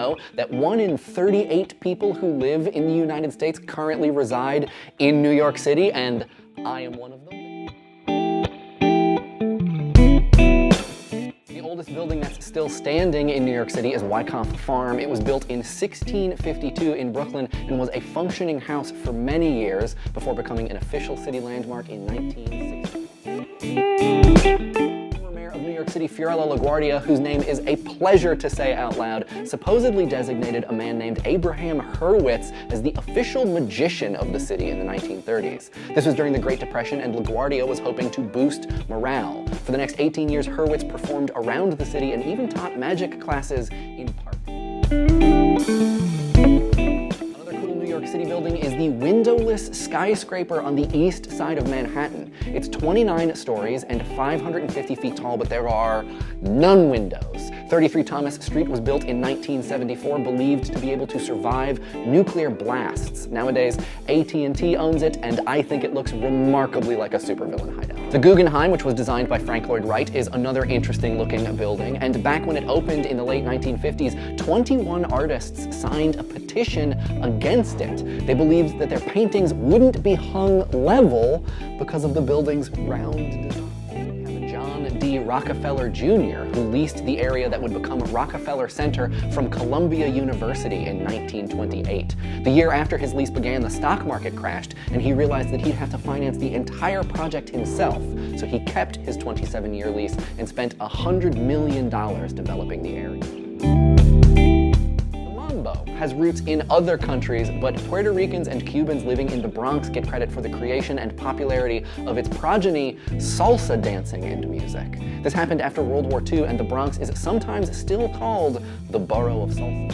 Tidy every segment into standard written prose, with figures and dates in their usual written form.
know that 1 in 38 people who live in the United States currently reside in New York City, and I am one of them? The oldest building that's still standing in New York City is Wyckoff Farm. It was built in 1652 in Brooklyn and was a functioning house for many years before becoming an official city landmark in 1960. New York City, Fiorello LaGuardia, whose name is a pleasure to say out loud, supposedly designated a man named Abraham Hurwitz as the official magician of the city in the 1930s. This was during the Great Depression, and LaGuardia was hoping to boost morale. For the next 18 years, Hurwitz performed around the city and even taught magic classes in parks. New York City building is the Windowless skyscraper on the east side of Manhattan. It's 29 stories and 550 feet tall, but there are none windows. 33 Thomas Street was built in 1974, believed to be able to survive nuclear blasts. Nowadays, AT&T owns it, and I think it looks remarkably like a supervillain hideout. The Guggenheim, which was designed by Frank Lloyd Wright, is another interesting looking building, and back when it opened in the late 1950s, 21 artists signed a petition against it. They believed that their paintings wouldn't be hung level because of the building's round design. John D. Rockefeller Jr., who leased the area that would become Rockefeller Center from Columbia University in 1928. The year after his lease began, the stock market crashed, and he realized that he'd have to finance the entire project himself. So he kept his 27-year lease and spent $100 million developing the area. Has roots in other countries, but Puerto Ricans and Cubans living in the Bronx get credit for the creation and popularity of its progeny, salsa dancing and music. This happened after World War II, and the Bronx is sometimes still called the borough of salsa.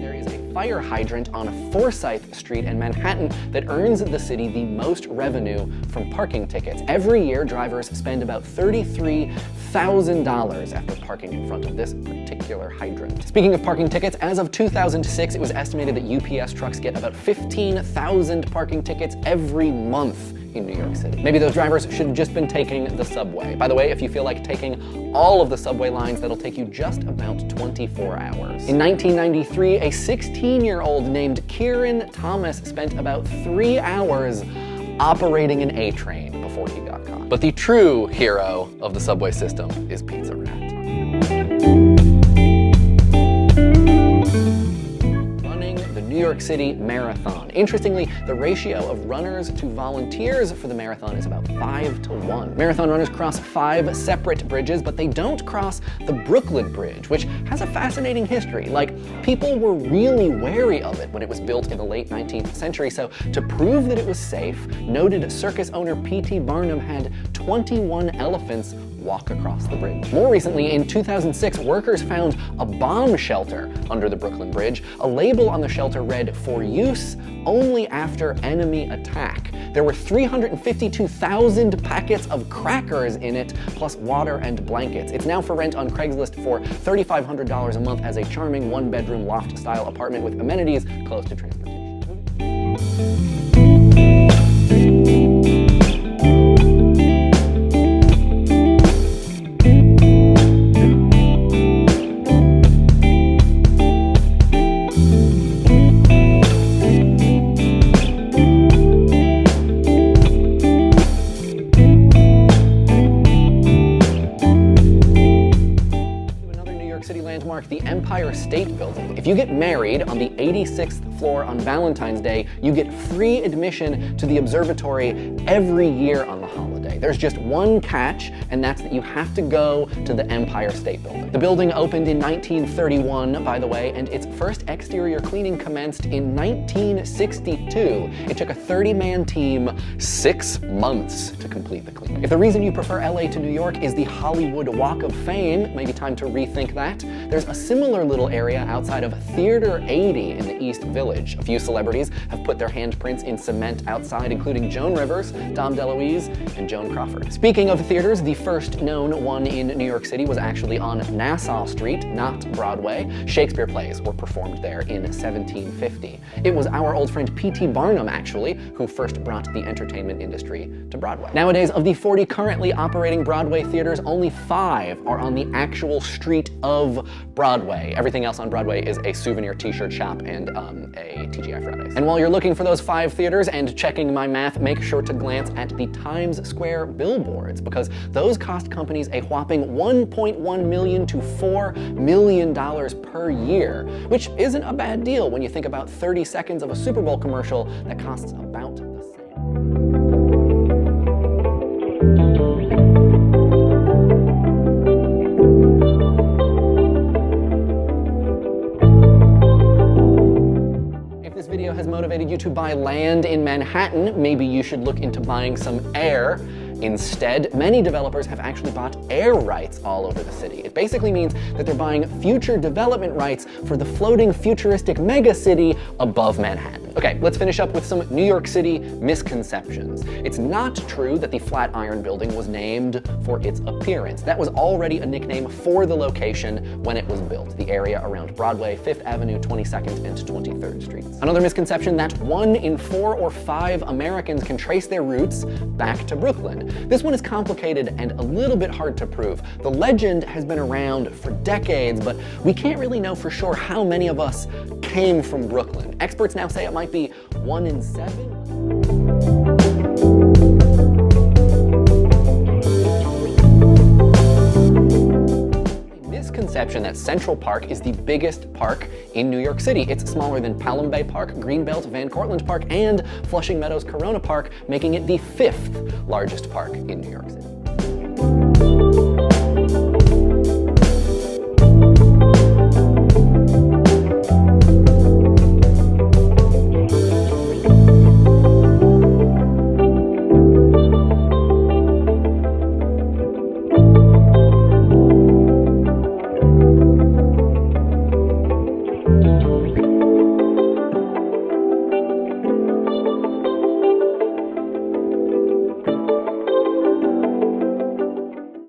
There is a fire hydrant on Forsyth Street in Manhattan that earns the city the most revenue from parking tickets. Every year, drivers spend about $33,000 after parking in front of this particular hydrant. Speaking of parking tickets, as of 2006, it was estimated that UPS trucks get about 15,000 parking tickets every month in New York City. Maybe those drivers should have just been taking the subway. By the way, if you feel like taking all of the subway lines, that'll take you just about 24 hours. In 1993, a 16-year-old named Kieran Thomas spent about 3 hours operating an A-train before he got caught. But the true hero of the subway system is Pizza Rat. New York City Marathon. Interestingly, the ratio of runners to volunteers for the marathon is about 5 to 1. Marathon runners cross 5 separate bridges, but they don't cross the Brooklyn Bridge, which has a fascinating history. Like, people were really wary of it when it was built in the late 19th century, so to prove that it was safe, noted circus owner P.T. Barnum had 21 elephants walk across the bridge. More recently, in 2006, workers found a bomb shelter under the Brooklyn Bridge. A label on the shelter read, "For use only after enemy attack." There were 352,000 packets of crackers in it, plus water and blankets. It's now for rent on Craigslist for $3,500 a month as a charming one-bedroom loft-style apartment with amenities close to transportation. The Empire State Building. If you get married on the 86th floor on Valentine's Day, you get free admission to the observatory every year on the holiday. There's just one catch, and that's that you have to go to the Empire State Building. The building opened in 1931, by the way, and its first exterior cleaning commenced in 1962. It took a 30-man team 6 months to complete the cleaning. If the reason you prefer LA to New York is the Hollywood Walk of Fame, maybe time to rethink that. There's a similar little area outside of Theater 80 in the East Village. A few celebrities have put their handprints in cement outside, including Joan Rivers, Dom DeLuise, and Joan Crawford. Speaking of theaters, the first known one in New York City was actually on Nassau Street, not Broadway. Shakespeare plays were performed there in 1750. It was our old friend P.T. Barnum, actually, who first brought the entertainment industry to Broadway. Nowadays, of the 40 currently operating Broadway theaters, only 5 are on the actual street of Broadway. Everything else on Broadway is a souvenir t-shirt shop and a TGI Fridays. And while you're looking for those 5 theaters and checking my math, make sure to glance at the Times Square billboards, because those cost companies a whopping $1.1 million to $4 million per year, which isn't a bad deal when you think about 30 seconds of a Super Bowl commercial that costs about the same. If this video has motivated you to buy land in Manhattan, maybe you should look into buying some air. Instead, many developers have actually bought air rights all over the city. It basically means that they're buying future development rights for the floating futuristic megacity above Manhattan. Okay, let's finish up with some New York City misconceptions. It's not true that the Flatiron Building was named for its appearance. That was already a nickname for the location when it was built, the area around Broadway, 5th Avenue, 22nd, and 23rd Streets. Another misconception that 1 in 4 or 5 Americans can trace their roots back to Brooklyn. This one is complicated and a little bit hard to prove. The legend has been around for decades, but we can't really know for sure how many of us came from Brooklyn. Experts now say it might be 1 in 7. Misconception that Central Park is the biggest park in New York City. It's smaller than Pelham Bay Park, Greenbelt, Van Cortlandt Park, and Flushing Meadows Corona Park, making it the 5th largest park in New York City.